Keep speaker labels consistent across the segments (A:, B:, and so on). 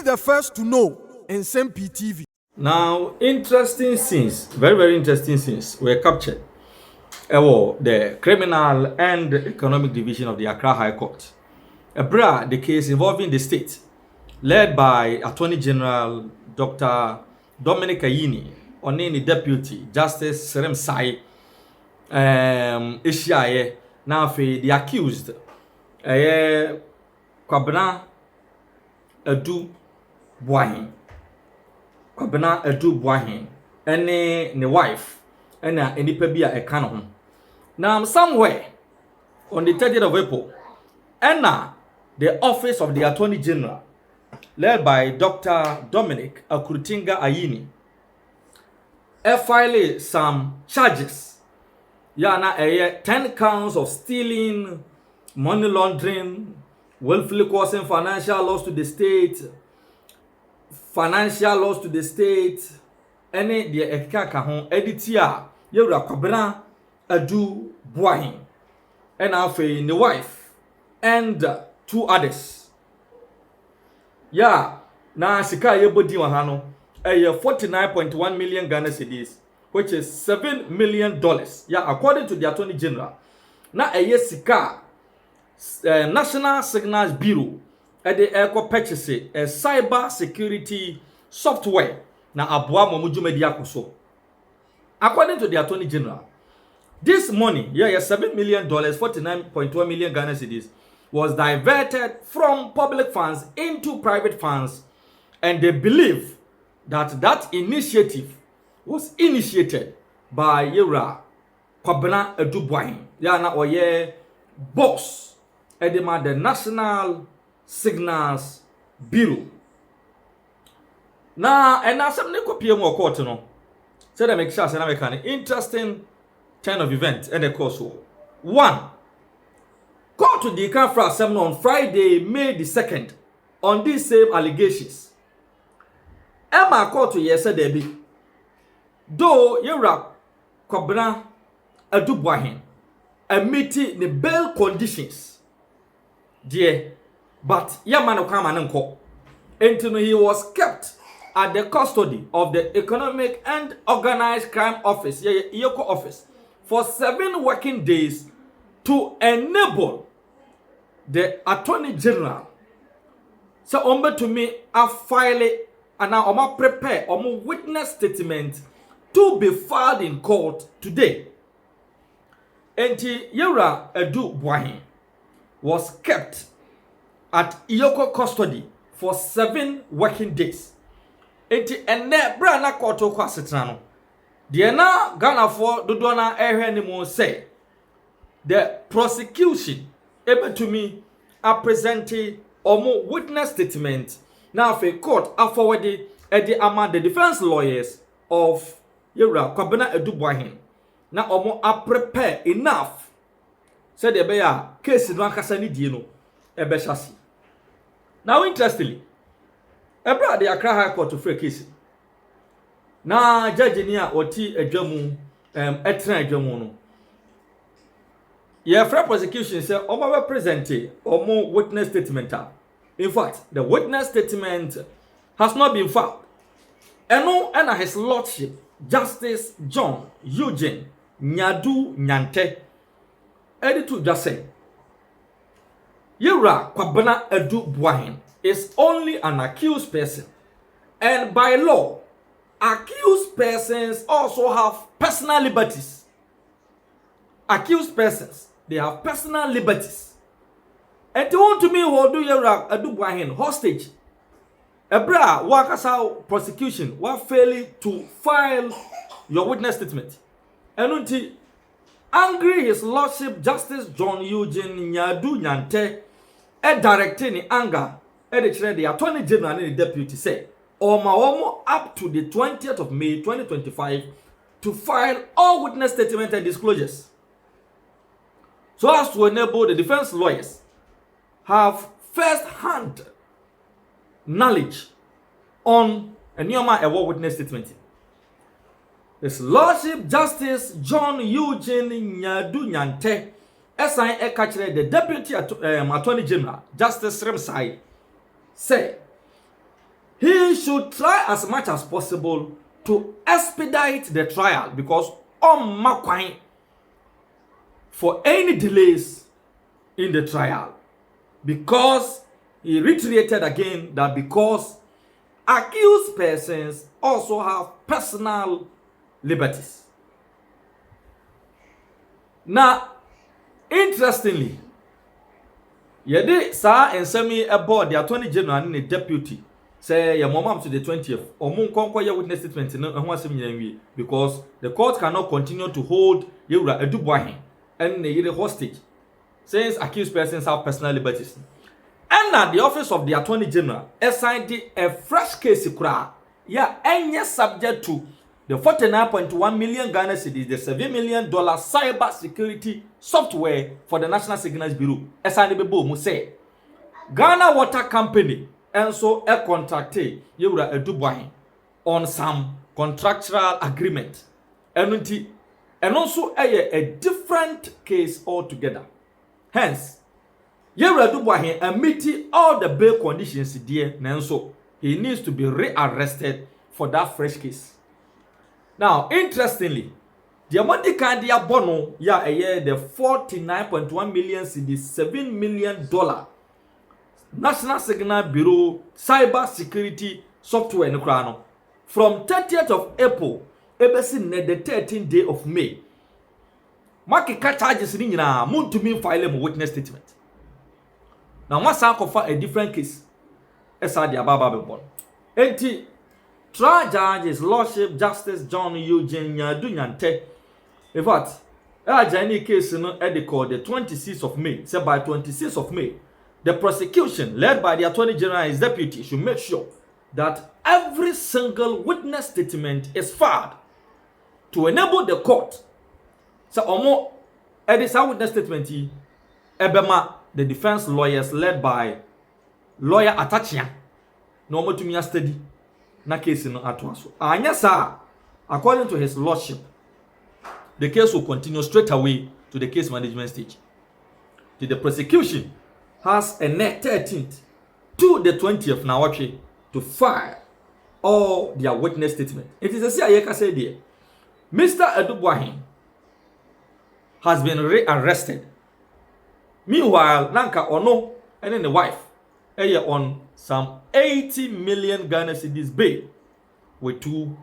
A: the first to know. Nsem-Pii TV.
B: Now, interesting scenes, very, very interesting scenes were captured. The Criminal and Economic Division of the Accra High Court. The case involving the state, led by Attorney General Dr. Dominic Ayini, on the Deputy Justice Nsem-Pii, Ishiaye, now the accused, Kwabena Adu Boahin. Kwabena Adu Boahin, and the wife, and any pebia a canon. Now, somewhere on the 30th of April, the office of the Attorney General, led by Dr. Dominic Akurutinga Ayini, filed some charges. 10 counts of stealing, money laundering, willfully causing financial loss to the state, any the ekaka hon editia yewra Kwabena Adu Boahin, and after the wife and 2 others. Na sika yebodi wa hano 49.1 million Ghana cedis, which is $7 million. According to the Attorney General. Na sika National Signals Bureau the echo purchase a cyber security software na aboa momujumedi akoso. According to the Attorney General, this money, $7 million, 49.1 million Ghana cedis, was diverted from public funds into private funds, and they believe that initiative was initiated by Kwabena Adu Boahin. Na oye boss edema the National Signals Bureau. Na some ne kopie mo court no. Say that make sure say na make an interesting turn of events and the course. 1. Court to the Canfra Assembly on Friday, May the 2nd, on these same allegations. Emma court to yesterday be. Though Kwabena Adu Boahin meeting the bail conditions, dear, but Yamano Kamananko, until he was kept at the custody of the Economic and Organized Crime Office, Yoko Office, for 7 working days to enable the Attorney General. So, to me, I file it and now I'm prepare witness statement to be filed in court today. Enti Adu Boahin was kept at Iyoko custody for 7 working days. Enti ene bra na koto kwa setrano. The na Ghana for dodona ehwe say the prosecution able to me are presenting witness statement. Now for court are forwarded at the among the defense lawyers of Kwabena Adu Boahin. Now are prepare enough. Said the bear case no akasa ni die no ebeshasi. Now interestingly, the Accra High Court to free case. Na judge ni a oti adwamu etra adwamu no. Free prosecution say omo present witness statement. In fact, the witness statement has not been filed. And his lordship Justice John Eugene Nyadu Nyante editor just say Kwabena Adu Boahin is only an accused person, and by law accused persons also have personal liberties. Accused persons, they have personal liberties, and they want to me who do Adu Boahin hostage. Ebra wakasa prosecution wa failing to file your witness statement. Enunti angry his lordship Justice John Eugene Nyadu Nyante directing in anger the Attorney General and the Deputy say omo up to the 20th of May 2025 to file all witness statements and disclosures, so as to enable the defense lawyers have first-hand knowledge on a Nyoma Ewa witness statement. His Lordship Justice John Eugene Nyadu Nyante SI catched the Deputy Attorney General Justice Nsem-Pii say he should try as much as possible to expedite the trial because on Makwain for any delays in the trial, because he reiterated again that because accused persons also have personal liberties. Now, interestingly, yede sa ensemi about the attorney general and the deputy say your mom to the 20th or moon conquer your witness statement because the court cannot continue to hold Yura Edubuahin and the hostage since accused persons have personal liberties. And now the office of the attorney general assigned a fresh case any subject to the 49.1 million Ghana cedis, the $7 million cyber security software for the National Signals Bureau. Assigned Bebo say Ghana Water Company and so a contracted Yura Edubuahin on some contractual agreement. And also a different case altogether. Hence, Yura Edubuahin admitted all the bail conditions there, and so he needs to be rearrested for that fresh case. Now, interestingly, the amount of candia bono the 49.1 million cedis, $7 million National Signal Bureau cyber security software in the from 30th of April, the 13th day of May. Market charges in moon to me file a witness statement. Now, once I offer a different case, the Ababa. Trial judges, Lordship Justice John Eugene Dunyante. In fact, any case at the court the 26th of May. So by 26th of May, the prosecution led by the Attorney General and his deputy should make sure that every single witness statement is filed to enable the court. So omo this witness statement ebema the defense lawyers led by lawyer Atachia no mo tumi study na case no atwaso. Anya sa according to his lordship the case will continue straight away to the case management stage. The prosecution has a net 13th to the 20th now to file all their witness statement. It is a CIA say there. Mr. Edubuahin has been rearrested. Meanwhile, Nanka Ono and then the wife are on some 80 million Ghana cedis bail with 2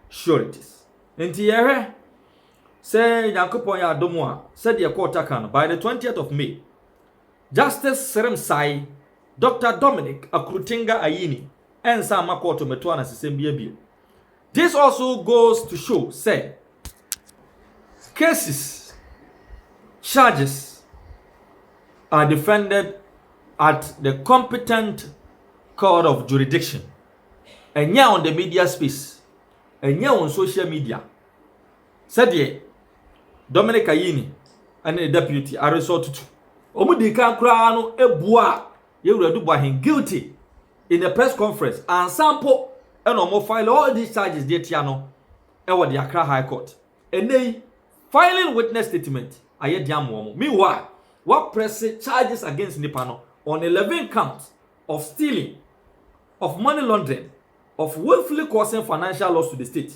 B: sureties. And here, say Yankopon ya Domwa said the court by the 20th of May. Justice Nsem-Pii, Dr. Dominic Akrutinga Ayini, and Sama Koto Metuana Sisembia. This also goes to show, say, cases, charges are defended at the competent court of jurisdiction. And now on the media space, and now on social media. Said ye, Dominic Ayini and the deputy are resorted to. Omudika Krano Ebua, Yura Edubuahin guilty in the press conference and sample and almost file all these charges there Tiano and the Accra High Court. And they filing witness statement. Meanwhile, what press charges against Nipano on 11 counts of stealing, of money laundering, of willfully causing financial loss to the state.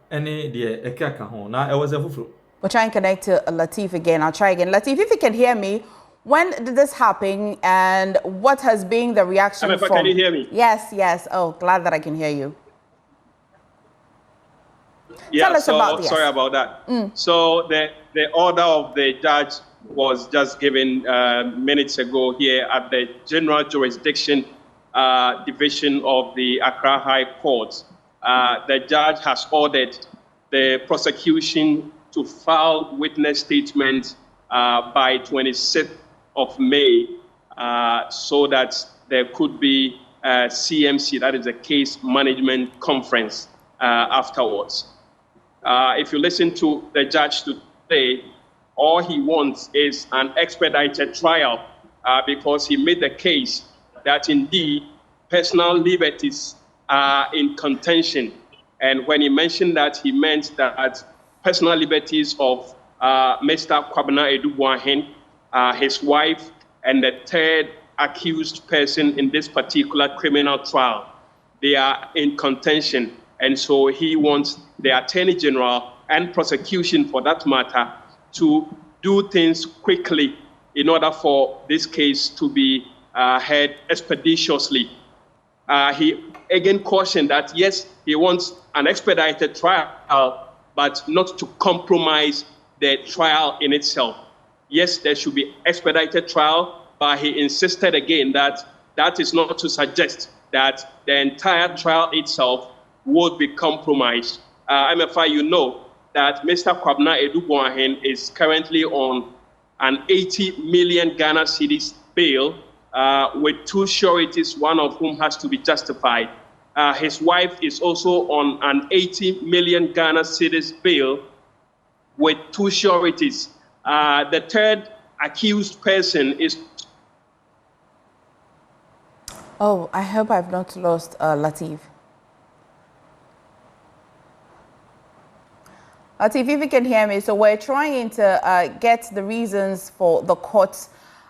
B: And now I was a fool.
C: We'll try and connect to Latif again. I'll try again. Latif, if you can hear me, when did this happen and what has been the reaction from...
D: Can you hear me?
C: Yes, yes. Oh, glad that I can hear you.
D: Yeah,
C: Tell us about this.
D: Sorry about that. So the order of the judge was just given minutes ago here at the General Jurisdiction Division of the Accra High Court. The judge has ordered the prosecution to file witness statements by 26th of May so that there could be a CMC, that is a case management conference afterwards. If you listen to the judge today, all he wants is an expedited trial because he made the case that indeed personal liberties are in contention. And when he mentioned that, he meant that personal liberties of Mr. Kwabena Edubuahin, his wife, and the third accused person in this particular criminal trial. they are in contention. And so he wants the Attorney General and prosecution for that matter to do things quickly in order for this case to be heard expeditiously. He again cautioned that, yes, he wants an expedited trial, but not to compromise the trial in itself. Yes, there should be expedited trial, but he insisted again that that is not to suggest that the entire trial itself would be compromised. MFI, you know that Mr. Kwabena Edubuahen is currently on an 80 million Ghana cedis bail with two sureties, one of whom has to be justified. His wife is also on an 80 million Ghana cedis bail with two sureties. The third accused person is...
C: Oh, I hope I've not lost Lateef. Lateef, if you can hear me, so we're trying to get the reasons for the court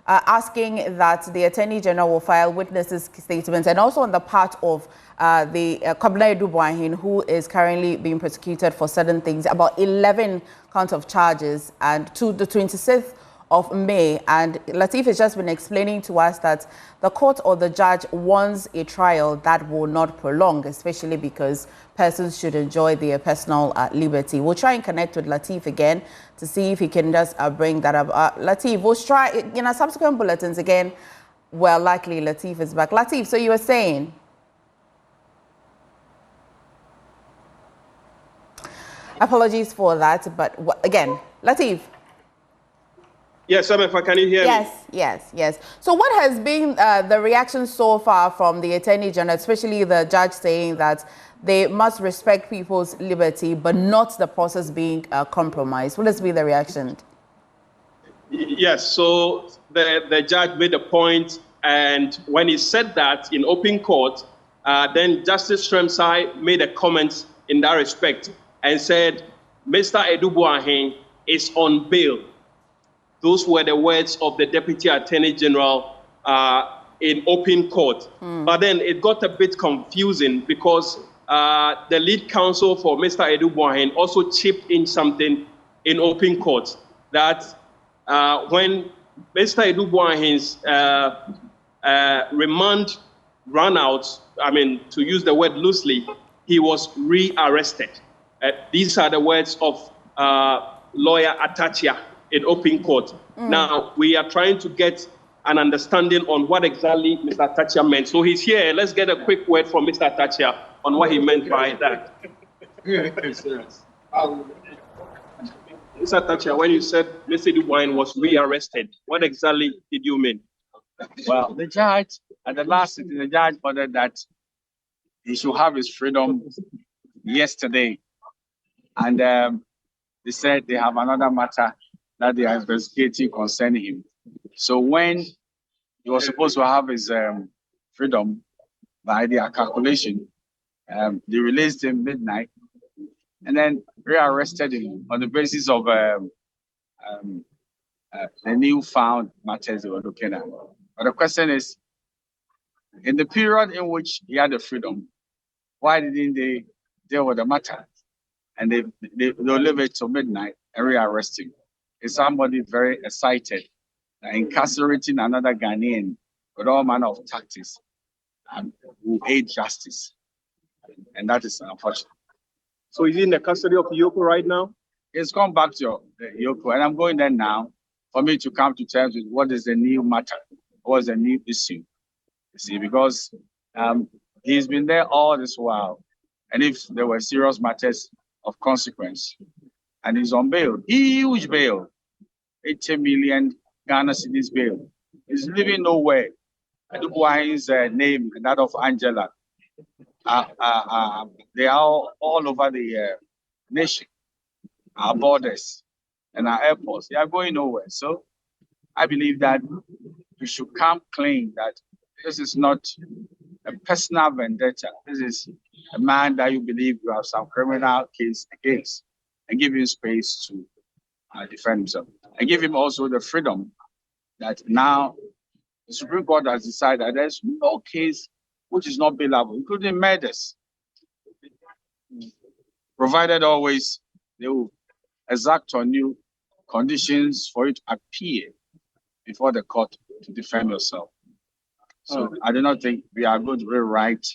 C: asking that the Attorney General will file witnesses' statements, and also on the part of the Kwabena Edubuahen, who is currently being prosecuted for certain things, about 11 counts of charges, and to the 26th of May. And Lateef has just been explaining to us that the court or the judge wants a trial that will not prolong, especially because persons should enjoy their personal liberty. We'll try and connect with Lateef again to see if he can just bring that up. Lateef, we'll try in our subsequent bulletins again. Well, likely Lateef is back. Lateef, so you were saying? Apologies for that, but again, Lateef.
D: Yes, MFI, can you hear me?
C: Yes. So what has been the reaction so far from the Attorney General, especially the judge saying that they must respect people's liberty, but not the process being compromised? What has been the reaction?
D: Yes, so the judge made a point, and when he said that in open court, then Justice Nsem-Pii made a comment in that respect and said, Mr. Edubuahen is on bail. Those were the words of the Deputy Attorney General in open court. But then it got a bit confusing because the lead counsel for Mr. Edubuahen also chipped in something in open court that when Mr. Edubuahen's remand ran out, I mean, to use the word loosely, he was rearrested. These are the words of lawyer Atachia in open court. Now, we are trying to get an understanding on what exactly Mr. Atachia meant. So he's here. Let's get a quick word from Mr. Atachia on what he meant by that. Mr. Atachia, when you said Mr. Edubuahen was rearrested, what exactly did you mean?
E: Well, the judge, at the last sitting, the judge ordered that he should have his freedom yesterday. And they said they have another matter that they are investigating concerning him. So when he was supposed to have his freedom by their calculation, they released him midnight and then rearrested him on the basis of the newfound matters they were looking at. But the question is, in the period in which he had the freedom, why didn't they deal with the matter? And they'll leave it till midnight and rearrest him. Is somebody very excited, incarcerating another Ghanaian with all manner of tactics and will aid justice. And that is unfortunate.
D: So is he in the custody of Yoko right now?
E: It's gone back to Yoko, and I'm going there now for me to come to terms with what is the new matter, what is the new issue. You see, because he's been there all this while. And if there were serious matters of consequence, and he's on bail, huge bail, 80 million Ghana cedis bail. He's living nowhere. Edubuahen's name and that of Angela, they are all over the nation, our borders and our airports. They are going nowhere. So I believe that we should come clean that this is not a personal vendetta. This is a man that you believe you have some criminal case against, and give him space to defend himself. And give him also the freedom that now the Supreme Court has decided that there's no case which is not bailable, including murders, provided always they will exact on you conditions for you to appear before the court to defend yourself. So I do not think we are going to rewrite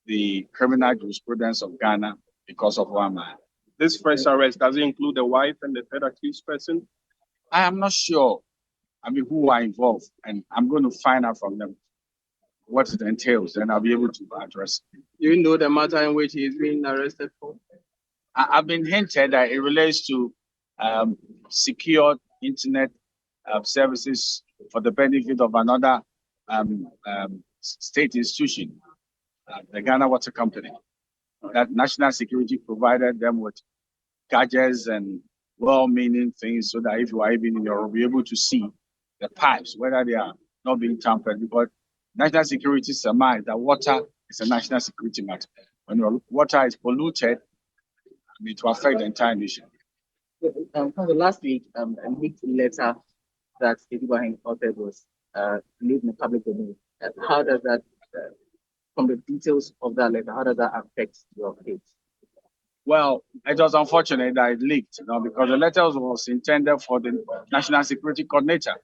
E: the criminal jurisprudence of Ghana because of one man.
D: This first arrest, does it include the wife and the third accused person?
E: I am not sure, who are involved, and I'm going to find out from them what it entails, and I'll be able to address it.
D: You know the matter in which he is being arrested for?
E: I've been hinted that it relates to secured internet services for the benefit of another state institution, the Ghana Water Company. That national security provided them with gadgets and well-meaning things so that if you are even in your room, you'll be able to see the pipes, whether they are not being tampered. Because national security surmise that water is a national security matter. When your water is polluted, it will affect the entire nation.
F: Last week, a leaked letter that Ibrahim authored was released in the public domain. How does that, from the details of that letter, how does that affect your case?
E: Well, it was unfortunate that it leaked, because the letter was intended for the National Security Coordinator,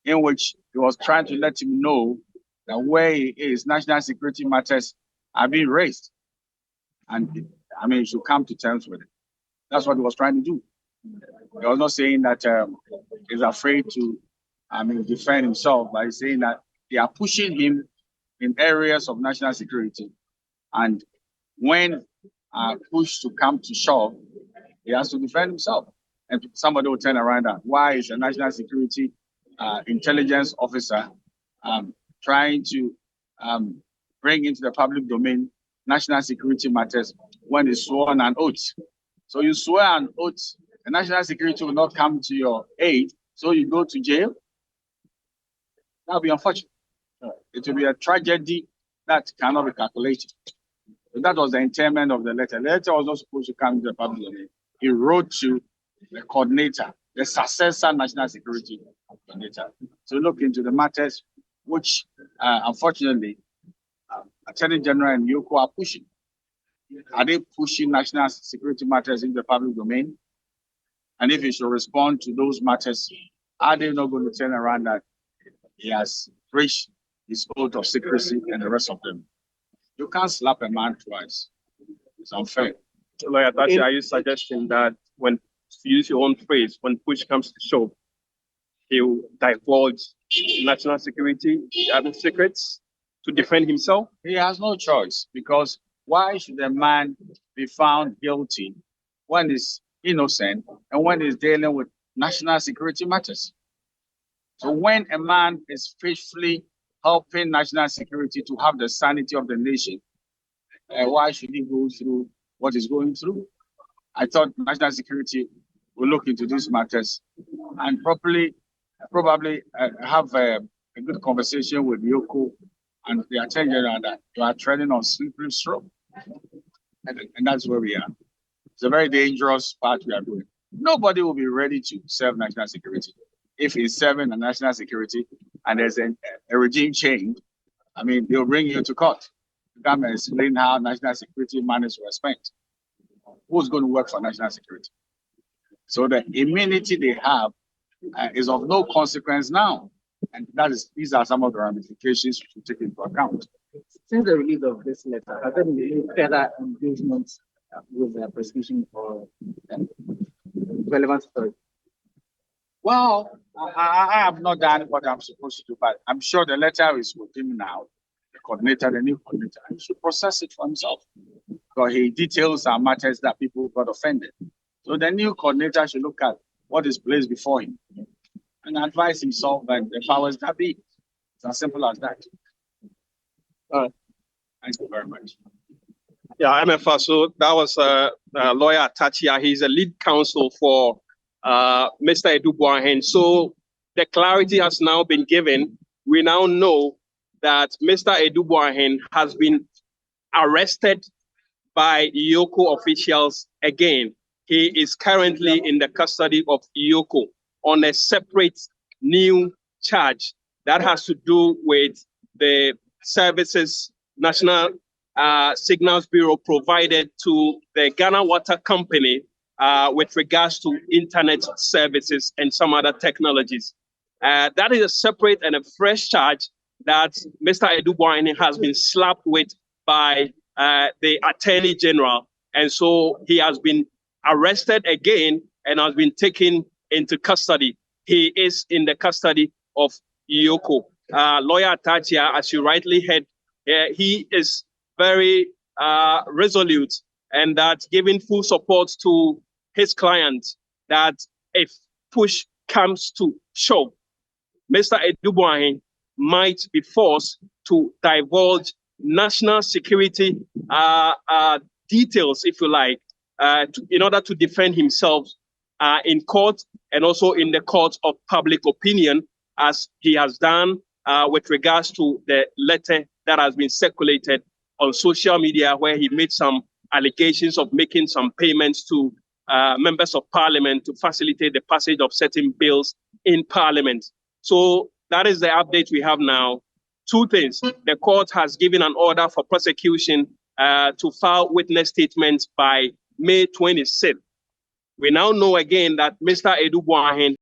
E: in which he was trying to let him know that where he is, national security matters are being raised. And he should come to terms with it. That's what he was trying to do. He was not saying that he's afraid to defend himself, but he's saying that they are pushing him in areas of national security. And when pushed to come to shove, he has to defend himself. And somebody will turn around and why is a national security intelligence officer trying to bring into the public domain national security matters when he's sworn an oath? So you swear an oath, the national security will not come to your aid, so you go to jail. That will be unfortunate. It will be a tragedy that cannot be calculated. So that was the intent of the letter. The letter was not supposed to come to the public domain. He wrote to the coordinator, the successor national security coordinator, to look into the matters which, unfortunately, Attorney General and Yoko are pushing. Are they pushing national security matters in the public domain? And if he should respond to those matters, are they not going to turn around that he has breached his oath of secrecy and the rest of them? You can't slap a man twice. It's unfair.
D: Lawyer Tachi, are you suggesting that when, to use your own phrase, when push comes to shove, he will divulge national security secrets to defend himself?
E: He has no choice, because why should a man be found guilty when he's innocent and when he's dealing with national security matters? So when a man is faithfully helping national security to have the sanity of the nation, why should he go through what he's going through? I thought national security will look into these matters and probably have a good conversation with Yoko and the Attorney General that you are treading on slippery slope. And that's where we are. It's a very dangerous part we are doing. Nobody will be ready to serve national security. If he's serving the national security and there's a regime change, they'll bring you to court to come and explain how national security monies were spent. Who's going to work for national security? So the immunity they have is of no consequence now. And these are some of the ramifications we should take into account.
F: Since the release of this letter, have there been any further engagement with the prosecution or relevant authority?
E: Well, I have not done what I'm supposed to do, but I'm sure the letter is with him now, the new coordinator, and he should process it for himself. Because he details some matters that people got offended. So the new coordinator should look at what is placed before him and advise himself and the powers that be. It's as simple as that. Thank you very much.
D: Yeah, MFA. So that was lawyer Tachia. He's a lead counsel for Mr. Edubuahen. So the clarity has now been given. We now know that Mr. Edubuahen has been arrested by Yoko officials again. He is currently in the custody of Yoko on a separate new charge that has to do with the services National Signals Bureau provided to the Ghana Water Company with regards to internet services and some other technologies. That is a separate and a fresh charge that Mr. Edubwine has been slapped with by the Attorney General. And so he has been arrested again and has been taken into custody. He is in the custody of Yoko. Lawyer Atachia, as you rightly heard, he is very resolute and that giving full support to his client that if push comes to shove, Mr. Edubwine might be forced to divulge national security details, if you like, in order to defend himself in court and also in the court of public opinion, as he has done with regards to the letter that has been circulated on social media, where he made some allegations of making some payments to members of parliament to facilitate the passage of certain bills in parliament. So that is the update we have now. Two things. The court has given an order for prosecution to file witness statements by May 26th. We now know again that Mr. Edubwine